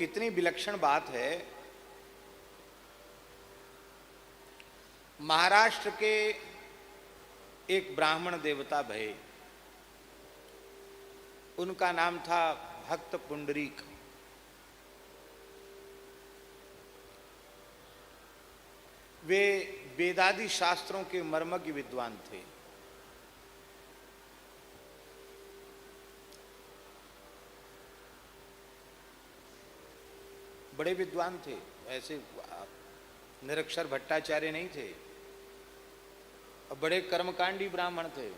इतनी विलक्षण बात है। महाराष्ट्र के एक ब्राह्मण देवता भये, उनका नाम था भक्त पुंडरीक। वे वेदादि शास्त्रों के मर्मज्ञ विद्वान थे। बड़े विद्वान थे, ऐसे निरक्षर भट्टाचार्य नहीं थे, और बड़े कर्मकांडी ब्राह्मण थे।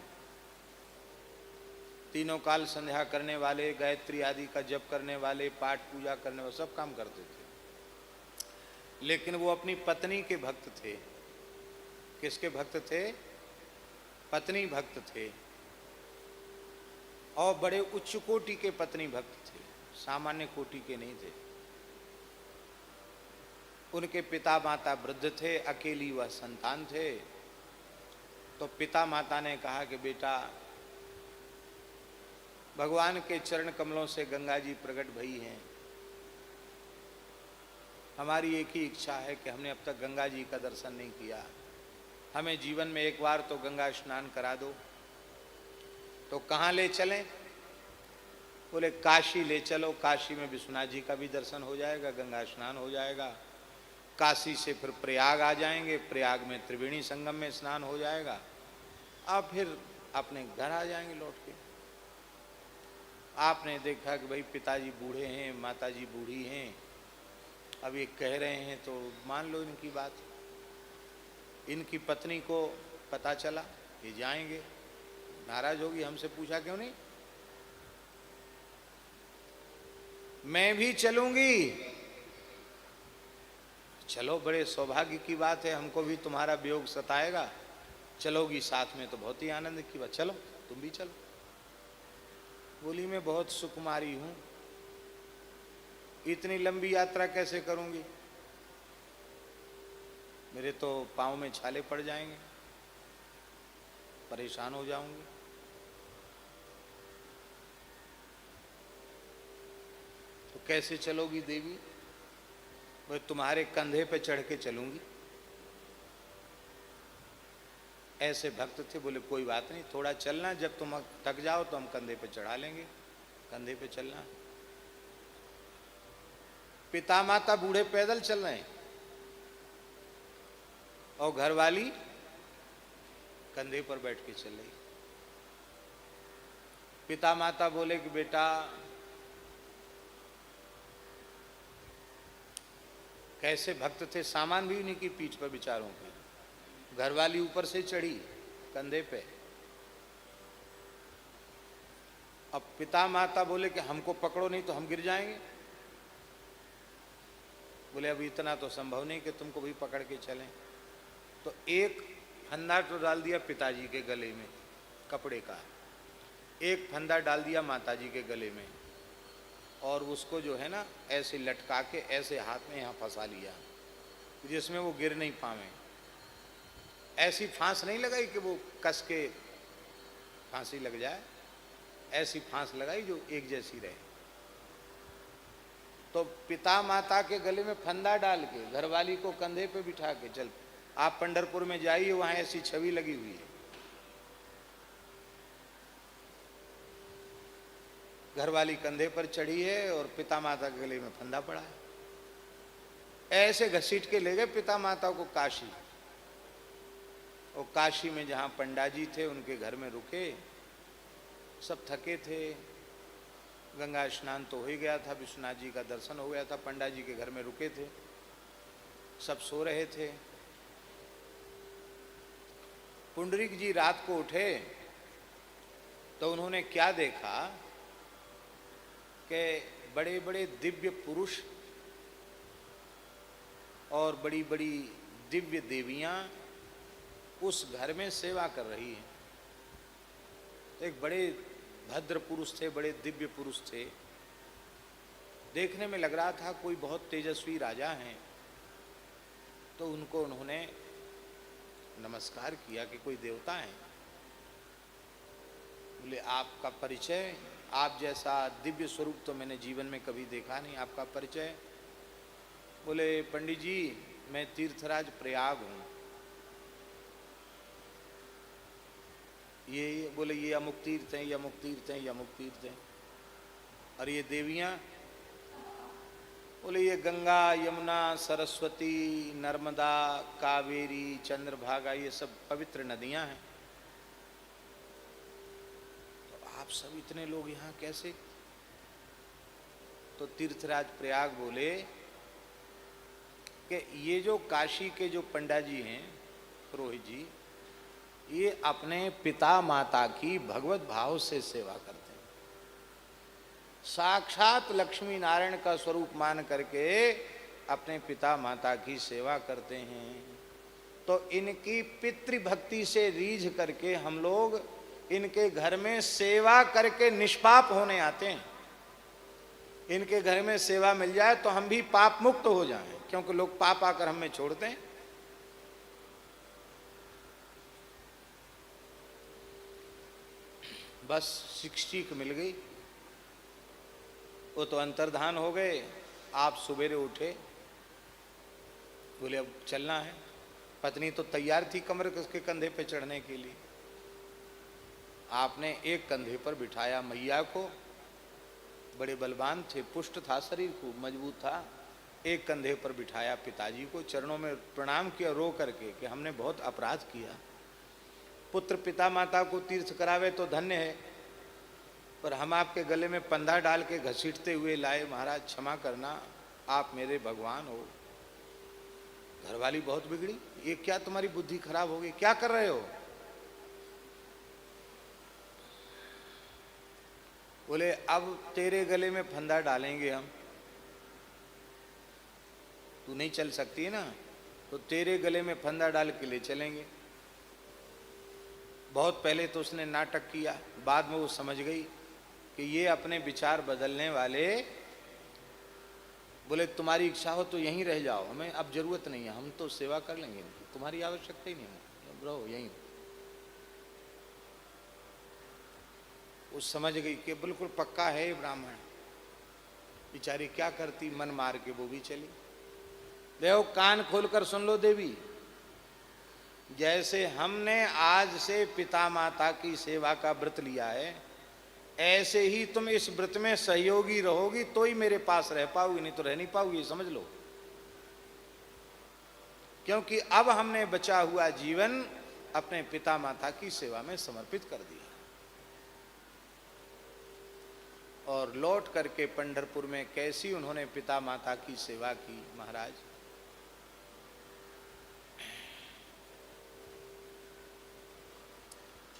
तीनों काल संध्या करने वाले, गायत्री आदि का जप करने वाले, पाठ पूजा करने वाले, सब काम करते थे। लेकिन वो अपनी पत्नी के भक्त थे। किसके भक्त थे? पत्नी भक्त थे, और बड़े उच्च कोटि के पत्नी भक्त थे, सामान्य कोटि के नहीं थे। उनके पिता माता वृद्ध थे, अकेली वह संतान थे। तो पिता माता ने कहा कि बेटा, भगवान के चरण कमलों से गंगा जी प्रकट भई हैं। हमारी एक ही इच्छा है कि हमने अब तक गंगा जी का दर्शन नहीं किया, हमें जीवन में एक बार तो गंगा स्नान करा दो। तो कहाँ ले चलें? बोले काशी ले चलो, काशी में विश्वनाथ जी का भी दर्शन हो जाएगा, गंगा स्नान हो जाएगा। काशी से फिर प्रयाग आ जाएंगे, प्रयाग में त्रिवेणी संगम में स्नान हो जाएगा, अब फिर अपने घर आ जाएंगे लौट के। आपने देखा कि भाई पिताजी बूढ़े हैं, माताजी बूढ़ी हैं, अब ये कह रहे हैं तो मान लो इनकी बात। इनकी पत्नी को पता चला ये जाएंगे, नाराज होगी, हमसे पूछा क्यों नहीं? मैं भी चलूंगी। चलो, बड़े सौभाग्य की बात है, हमको भी तुम्हारा वियोग सताएगा, चलोगी साथ में तो बहुत ही आनंद की बात, चलो तुम भी चलो। बोली मैं बहुत सुकुमारी हूं, इतनी लंबी यात्रा कैसे करूंगी, मेरे तो पांव में छाले पड़ जाएंगे, परेशान हो जाऊंगी। तो कैसे चलोगी देवी? मैं तुम्हारे कंधे पे चढ़ के चलूंगी। ऐसे भक्त थे। बोले कोई बात नहीं, थोड़ा चलना, जब तुम थक जाओ तो हम कंधे पे चढ़ा लेंगे, कंधे पे चलना। पिता माता बूढ़े पैदल चल रहे हैं और घरवाली कंधे पर बैठ के चल रही। पिता माता बोले कि बेटा, कैसे भक्त थे, सामान भी उन्हीं की पीठ पर बिचारों के, घरवाली ऊपर से चढ़ी कंधे पे। अब पिता माता बोले कि हमको पकड़ो नहीं तो हम गिर जाएंगे। बोले अब इतना तो संभव नहीं कि तुमको भी पकड़ के चलें। तो एक फंदा तो डाल दिया पिताजी के गले में कपड़े का, एक फंदा डाल दिया माताजी के गले में, और उसको जो है ना ऐसे लटका के ऐसे हाथ में यहाँ फंसा लिया जिसमें वो गिर नहीं पावे। ऐसी फांस नहीं लगाई कि वो कस के फांसी लग जाए, ऐसी फांस लगाई जो एक जैसी रहे। तो पिता माता के गले में फंदा डाल के घरवाली को कंधे पे बिठा के चल, आप पंढरपुर में जाइए, वहां ऐसी छवि लगी हुई है। घरवाली कंधे पर चढ़ी है और पिता माता के गले में फंदा पड़ा है। ऐसे घसीट के ले गए पिता माता को काशी, और काशी में जहां पंडा जी थे उनके घर में रुके। सब थके थे, गंगा स्नान तो हो ही गया था, विश्वनाथ जी का दर्शन हो गया था, पंडा जी के घर में रुके थे, सब सो रहे थे। पुंडरीक जी रात को उठे तो उन्होंने क्या देखा कि बड़े बड़े दिव्य पुरुष और बड़ी बड़ी दिव्य देवियां उस घर में सेवा कर रही हैं। तो एक बड़े भद्र पुरुष थे, बड़े दिव्य पुरुष थे, देखने में लग रहा था कोई बहुत तेजस्वी राजा हैं। तो उनको उन्होंने नमस्कार किया कि कोई देवता हैं। बोले आपका परिचय, आप जैसा दिव्य स्वरूप तो मैंने जीवन में कभी देखा नहीं। आपका परिचय? बोले पंडित जी मैं तीर्थराज प्रयाग हूँ। ये बोले ये अमुक तीर्थ हैं, ये अमुक तीर्थ हैं, ये अमुक तीर्थ हैं। और ये देवियाँ? बोले ये गंगा, यमुना, सरस्वती, नर्मदा, कावेरी, चंद्रभागा, ये सब पवित्र नदियाँ हैं। तो आप सब इतने लोग यहाँ कैसे? तो तीर्थराज प्रयाग बोले कि ये जो काशी के जो पंडा जी हैं, पुरोहित जी, ये अपने पिता माता की भगवत भाव से सेवा करते हैं। साक्षात लक्ष्मी नारायण का स्वरूप मान करके अपने पिता माता की सेवा करते हैं। तो इनकी पितृभक्ति से रीझ करके हम लोग इनके घर में सेवा करके निष्पाप होने आते हैं। इनके घर में सेवा मिल जाए तो हम भी पाप मुक्त हो जाएं, क्योंकि लोग पाप आकर हमें छोड़ते हैं। बस शिक्षक मिल गई, वो तो अंतर्धान हो गए। आप सवेरे उठे, बोले अब चलना है। पत्नी तो तैयार थी कमर उसके कंधे पे चढ़ने के लिए। आपने एक कंधे पर बिठाया मैया को, बड़े बलवान थे, पुष्ट था शरीर, खूब मजबूत था। एक कंधे पर बिठाया पिताजी को, चरणों में प्रणाम किया रो करके कि हमने बहुत अपराध किया। पुत्र पिता माता को तीर्थ करावे तो धन्य है, पर हम आपके गले में पंधा डाल के घसीटते हुए लाए। महाराज क्षमा करना, आप मेरे भगवान हो। घरवाली बहुत बिगड़ी, ये क्या तुम्हारी बुद्धि खराब हो गई, क्या कर रहे हो? बोले अब तेरे गले में फंदा डालेंगे हम, तू नहीं चल सकती है ना, तो तेरे गले में फंदा डाल के ले चलेंगे। बहुत पहले तो उसने नाटक किया, बाद में वो समझ गई कि ये अपने विचार बदलने वाले। बोले तुम्हारी इच्छा हो तो यहीं रह जाओ, हमें अब जरूरत नहीं है, हम तो सेवा कर लेंगे, तुम्हारी आवश्यकता ही नहीं है, रहो यहीं। वो समझ गई कि बिल्कुल पक्का है ये ब्राह्मण। बेचारी क्या करती, मन मार के वो भी चली। देखो कान खोलकर सुन लो देवी, जैसे हमने आज से पिता माता की सेवा का व्रत लिया है, ऐसे ही तुम इस व्रत में सहयोगी रहोगी तो ही मेरे पास रह पाओगी, नहीं तो रह नहीं पाओगी, समझ लो। क्योंकि अब हमने बचा हुआ जीवन अपने पिता माता की सेवा में समर्पित कर दिया। और लौट करके पंढरपुर में कैसी उन्होंने पिता माता की सेवा की महाराज।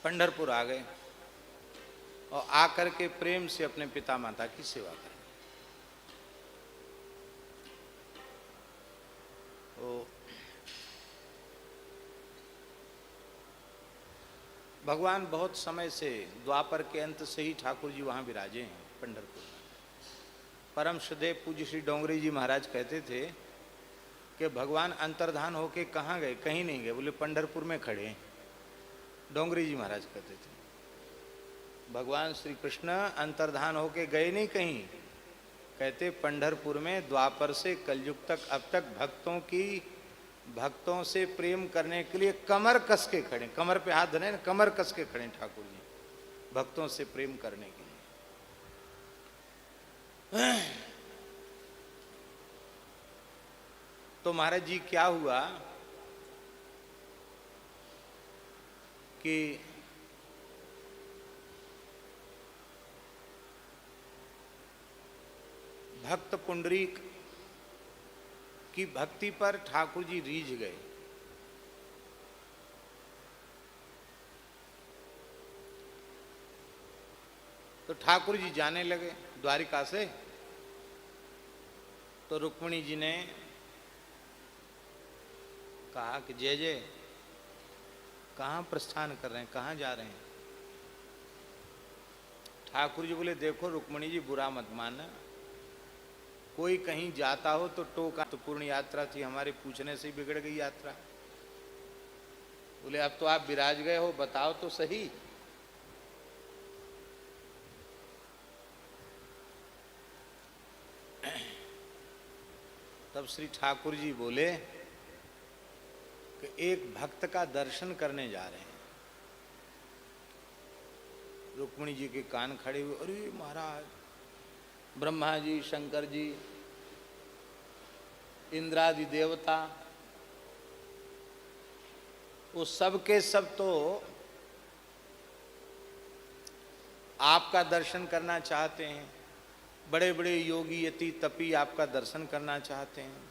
पंढरपुर आ गए और आकर के प्रेम से अपने पिता माता की सेवा करें। तो भगवान बहुत समय से, द्वापर के अंत से ही ठाकुर जी वहाँ विराजे हैं पंढरपुर में। परम श्रद्धेय पूज्य श्री डोंगरी जी महाराज कहते थे कि भगवान अंतर्धान होके कहाँ गए? कहीं नहीं गए, बोले पंढरपुर में खड़े हैं। डोंगरी जी महाराज कहते थे भगवान श्री कृष्ण अंतर्धान होके गए नहीं कहीं, कहते पंढरपुर में द्वापर से कलयुग तक अब तक भक्तों से प्रेम करने के लिए कमर कस के खड़े, कमर पे हाथ धरे, कमर कस के खड़े ठाकुर जी, भक्तों से प्रेम करने के लिए। तो महाराज जी क्या हुआ कि भक्त पुंडरीक की भक्ति पर ठाकुर जी रीझ गए। तो ठाकुर जी जाने लगे द्वारिका से। तो रुक्मिणी जी ने कहा कि जय जय, कहाँ प्रस्थान कर रहे हैं, कहाँ जा रहे हैं? ठाकुर जी बोले देखो रुक्मिणी जी, बुरा मत मानना, कोई कहीं जाता हो तो टोका, तो पूर्ण यात्रा थी, हमारे पूछने से ही बिगड़ गई यात्रा। बोले अब तो आप विराज गए हो, बताओ तो सही। तब श्री ठाकुर जी बोले कि एक भक्त का दर्शन करने जा रहे हैं। रुक्मिणी जी के कान खड़े हुए, अरे महाराज, ब्रह्मा जी, शंकर जी, इंद्रादि देवता, वो सब के सब तो आपका दर्शन करना चाहते हैं। बड़े बड़े योगी यति तपी आपका दर्शन करना चाहते हैं।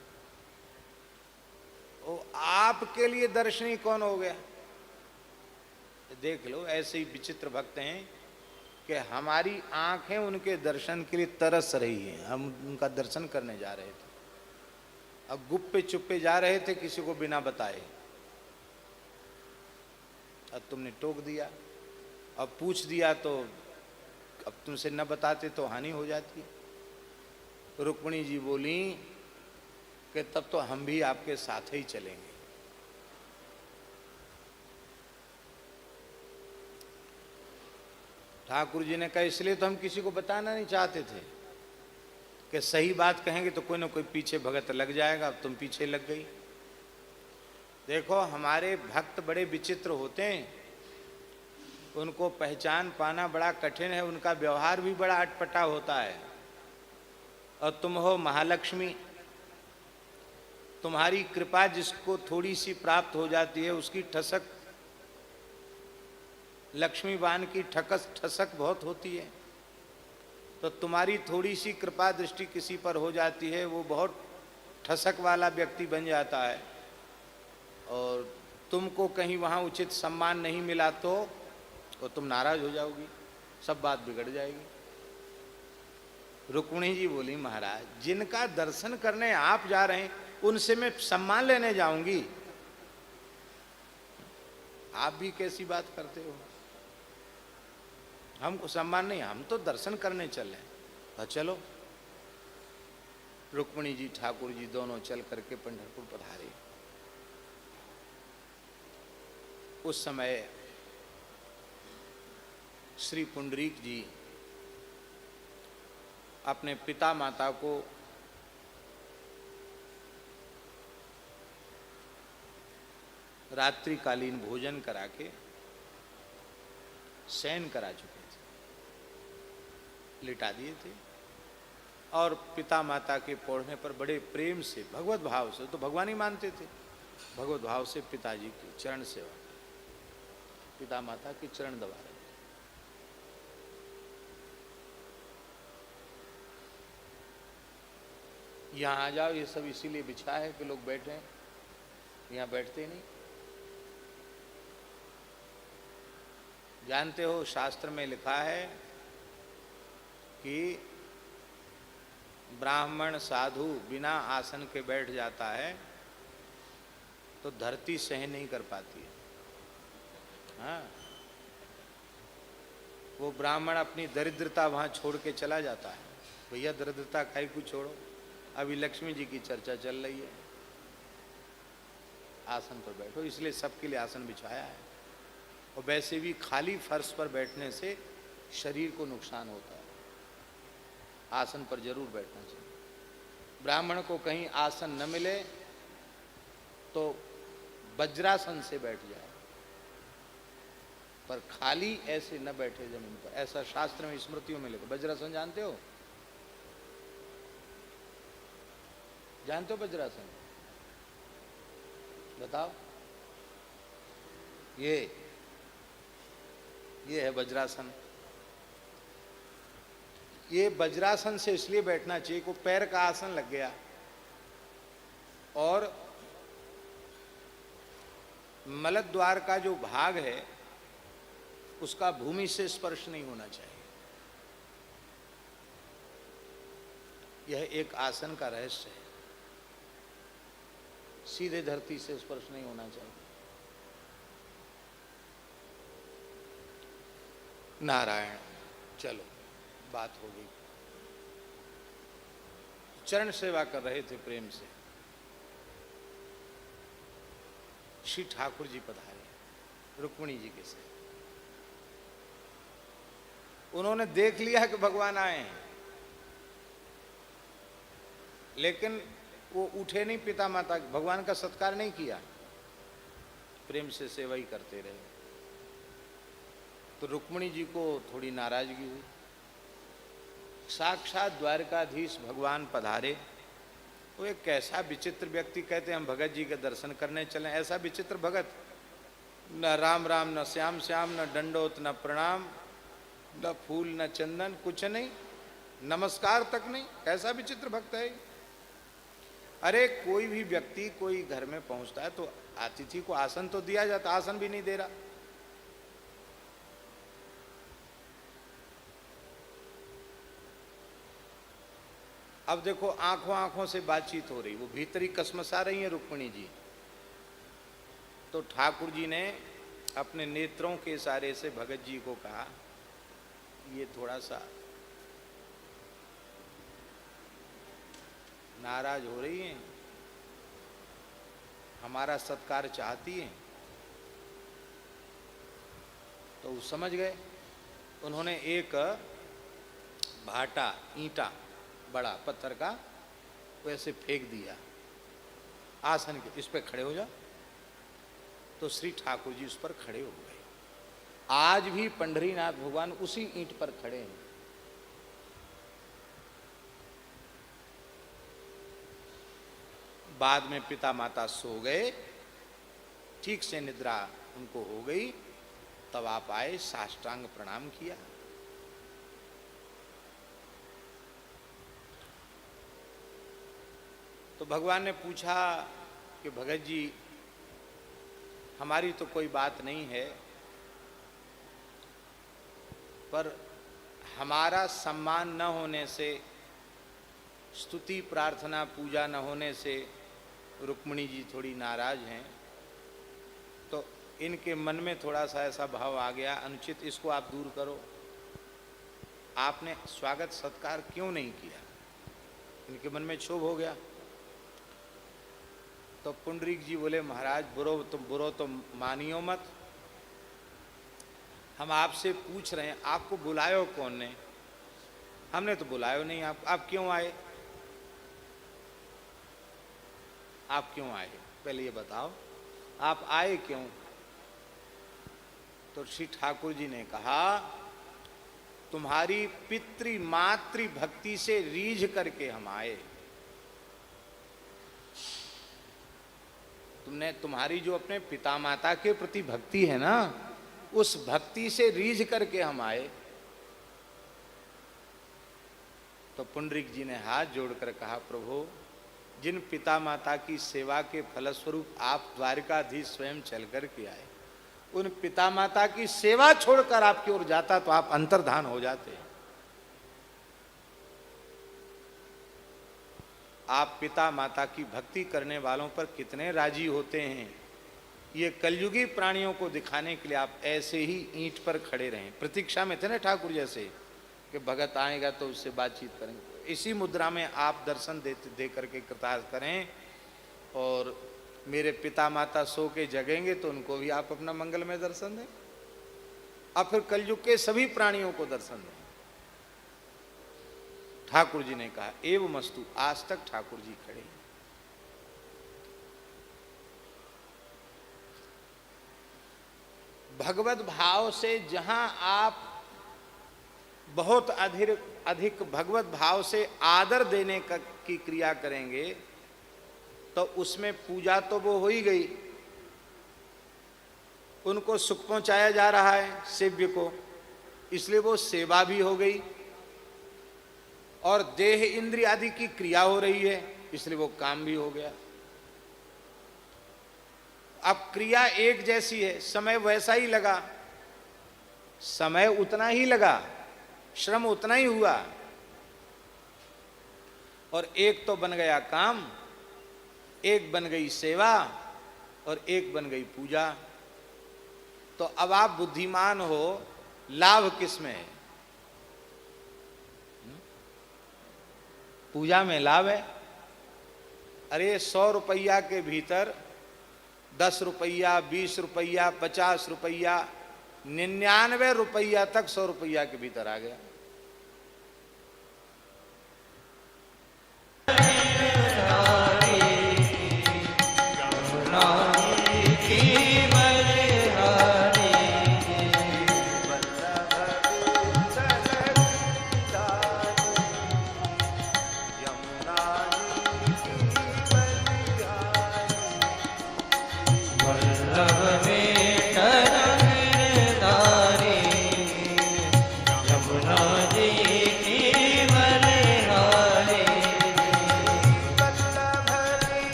वो आपके लिए दर्शनी कौन हो गया? देख लो, ऐसे ही विचित्र भक्त हैं कि हमारी आंखें उनके दर्शन के लिए तरस रही हैं। हम उनका दर्शन करने जा रहे थे, अब गुप्पे चुप्पे जा रहे थे किसी को बिना बताए। अब तुमने टोक दिया, अब पूछ दिया तो अब तुमसे न बताते तो हानि हो जाती। रुक्मिणी जी बोली कि तब तो हम भी आपके साथ ही चलेंगे। ठाकुर जी ने कहा इसलिए तो हम किसी को बताना नहीं चाहते थे कि सही बात कहेंगे तो कोई ना कोई पीछे भगत लग जाएगा। अब तुम पीछे लग गई। देखो, हमारे भक्त बड़े विचित्र होते हैं, उनको पहचान पाना बड़ा कठिन है, उनका व्यवहार भी बड़ा अटपटा होता है। और तुम हो महालक्ष्मी, तुम्हारी कृपा जिसको थोड़ी सी प्राप्त हो जाती है उसकी ठसक, लक्ष्मीवान की ठसक बहुत होती है। तो तुम्हारी थोड़ी सी कृपा दृष्टि किसी पर हो जाती है, वो बहुत ठसक वाला व्यक्ति बन जाता है। और तुमको कहीं वहाँ उचित सम्मान नहीं मिला तो तुम नाराज हो जाओगी, सब बात बिगड़ जाएगी। रुक्मिणी जी बोली, महाराज, जिनका दर्शन करने आप जा रहे हैं उनसे मैं सम्मान लेने जाऊंगी? आप भी कैसी बात करते हो? हमको सम्मान नहीं, हम तो दर्शन करने चल रहे हैं। तो चलो। रुक्मिणी जी ठाकुर जी दोनों चल करके पंढरपुर पधारे। उस समय श्री पुंडरीक जी अपने पिता माता को रात्रिकालीन भोजन करा के शयन करा चुके थे, लिटा दिए थे। और पिता माता के पौड़ने पर बड़े प्रेम से, भगवत भाव से, तो भगवान ही मानते थे, भगवत भाव से पिताजी की चरण सेवा, पिता माता की चरण दबा रहे थे। यहाँ आ जाओ, ये सब इसीलिए बिछा है कि लोग बैठे, यहाँ बैठते नहीं। जानते हो, शास्त्र में लिखा है कि ब्राह्मण साधु बिना आसन के बैठ जाता है तो धरती सहन नहीं कर पाती है। हाँ, वो ब्राह्मण अपनी दरिद्रता वहाँ छोड़ के चला जाता है। भैया दरिद्रता काहे को छोड़ो, अभी लक्ष्मी जी की चर्चा चल रही है, आसन पर बैठो। इसलिए सबके लिए आसन बिछाया है। और वैसे भी खाली फर्श पर बैठने से शरीर को नुकसान होता है, आसन पर जरूर बैठना चाहिए। ब्राह्मण को कहीं आसन न मिले तो वज्रासन से बैठ जाए, पर खाली ऐसे न बैठे जमीन पर, ऐसा शास्त्र में स्मृतियों में लिखा। वज्रासन जानते हो? जानते हो वज्रासन? बताओ। ये है वज्रासन। ये वज्रासन से इसलिए बैठना चाहिए को पैर का आसन लग गया और मलद्वार का जो भाग है उसका भूमि से स्पर्श नहीं होना चाहिए। यह एक आसन का रहस्य है, सीधे धरती से स्पर्श नहीं होना चाहिए। नारायण, चलो बात हो गई। चरण सेवा कर रहे थे प्रेम से। श्री ठाकुर जी पधारे रुक्मिणी जी के साथ। उन्होंने देख लिया कि भगवान आए हैं, लेकिन वो उठे नहीं, पिता माता भगवान का सत्कार नहीं किया, प्रेम से सेवा ही करते रहे। तो रुक्मिणी जी को थोड़ी नाराजगी हुई। साक्षात द्वारकाधीश भगवान पधारे, वो एक कैसा विचित्र व्यक्ति, कहते हैं हम भगत जी के दर्शन करने चले, ऐसा विचित्र भगत, न राम राम न श्याम श्याम न दंडोत न प्रणाम न फूल न चंदन, कुछ नहीं, नमस्कार तक नहीं, कैसा विचित्र भक्त है। अरे कोई भी व्यक्ति कोई घर में पहुंचता है तो अतिथि को आसन तो दिया जाता, आसन भी नहीं दे रहा। अब देखो आंखों आंखों से बातचीत हो रही, वो भीतरी कसमसा रही है रुक्मिणी जी। तो ठाकुर जी ने अपने नेत्रों के इशारे से भगत जी को कहा, ये थोड़ा सा नाराज हो रही हैं, हमारा सत्कार चाहती हैं। तो वो समझ गए, उन्होंने एक भाटा ईंटा बड़ा पत्थर का वैसे फेंक दिया आसन के, इस पे खड़े हो जाओ। तो श्री ठाकुर जी उस पर खड़े हो गए। आज भी पंढरीनाथ भगवान उसी ईंट पर खड़े हैं। बाद में पिता माता सो गए, ठीक से निद्रा उनको हो गई, तब आप आए, साष्टांग प्रणाम किया। तो भगवान ने पूछा कि भगत जी हमारी तो कोई बात नहीं है, पर हमारा सम्मान न होने से, स्तुति प्रार्थना पूजा न होने से रुक्मिणी जी थोड़ी नाराज हैं, तो इनके मन में थोड़ा सा ऐसा भाव आ गया अनुचित, इसको आप दूर करो। आपने स्वागत सत्कार क्यों नहीं किया? इनके मन में क्षोभ हो गया। तो पुंडरीक जी बोले, महाराज बुरो तो मानियो मत, हम आपसे पूछ रहे हैं आपको बुलायो कौन ने? हमने तो बुलायो नहीं, आप क्यों आए? आप क्यों आए पहले ये बताओ, आप आए क्यों? तो श्री ठाकुर जी ने कहा, तुम्हारी पितृ मातृ भक्ति से रीझ करके हम आए। तुमने, तुम्हारी जो अपने पिता माता के प्रति भक्ति है ना, उस भक्ति से रीझ करके हम आए। तो पुंडरीक जी ने हाथ जोड़कर कहा, प्रभु जिन पिता माता की सेवा के फलस्वरूप आप द्वारकाधीश स्वयं चल कर के आए, उन पिता माता की सेवा छोड़कर आपकी ओर जाता तो आप अंतर्धान हो जाते। आप पिता माता की भक्ति करने वालों पर कितने राजी होते हैं, ये कलयुगी प्राणियों को दिखाने के लिए आप ऐसे ही ईंट पर खड़े रहें। प्रतीक्षा में थे ना ठाकुर जैसे कि भगत आएगा तो उससे बातचीत करेंगे, इसी मुद्रा में आप दर्शन दे करके कृतार्थ करें। और मेरे पिता माता सो के जगेंगे तो उनको भी आप अपना मंगलमय दर्शन दें, और फिर कलयुग के सभी प्राणियों को दर्शन दें। ठाकुर जी ने कहा, एवं मस्तु। आज तक ठाकुर जी खड़े। भगवत भाव से जहां आप बहुत अधिक भगवत भाव से आदर देने की क्रिया करेंगे, तो उसमें पूजा तो वो हो ही गई, उनको सुख पहुंचाया जा रहा है सेव्य को, इसलिए वो सेवा भी हो गई, और देह इंद्रिय आदि की क्रिया हो रही है, इसलिए वो काम भी हो गया। अब क्रिया एक जैसी है, समय वैसा ही लगा, समय उतना ही लगा, श्रम उतना ही हुआ, और एक तो बन गया काम, एक बन गई सेवा, और एक बन गई पूजा। तो अब आप बुद्धिमान हो, लाभ किस में है? पूजा में लाभ है। अरे 100 रुपया के भीतर 10 रुपया, 20 रुपया, 50 रुपया, 99 रुपया तक 100 रुपया के भीतर आ गया।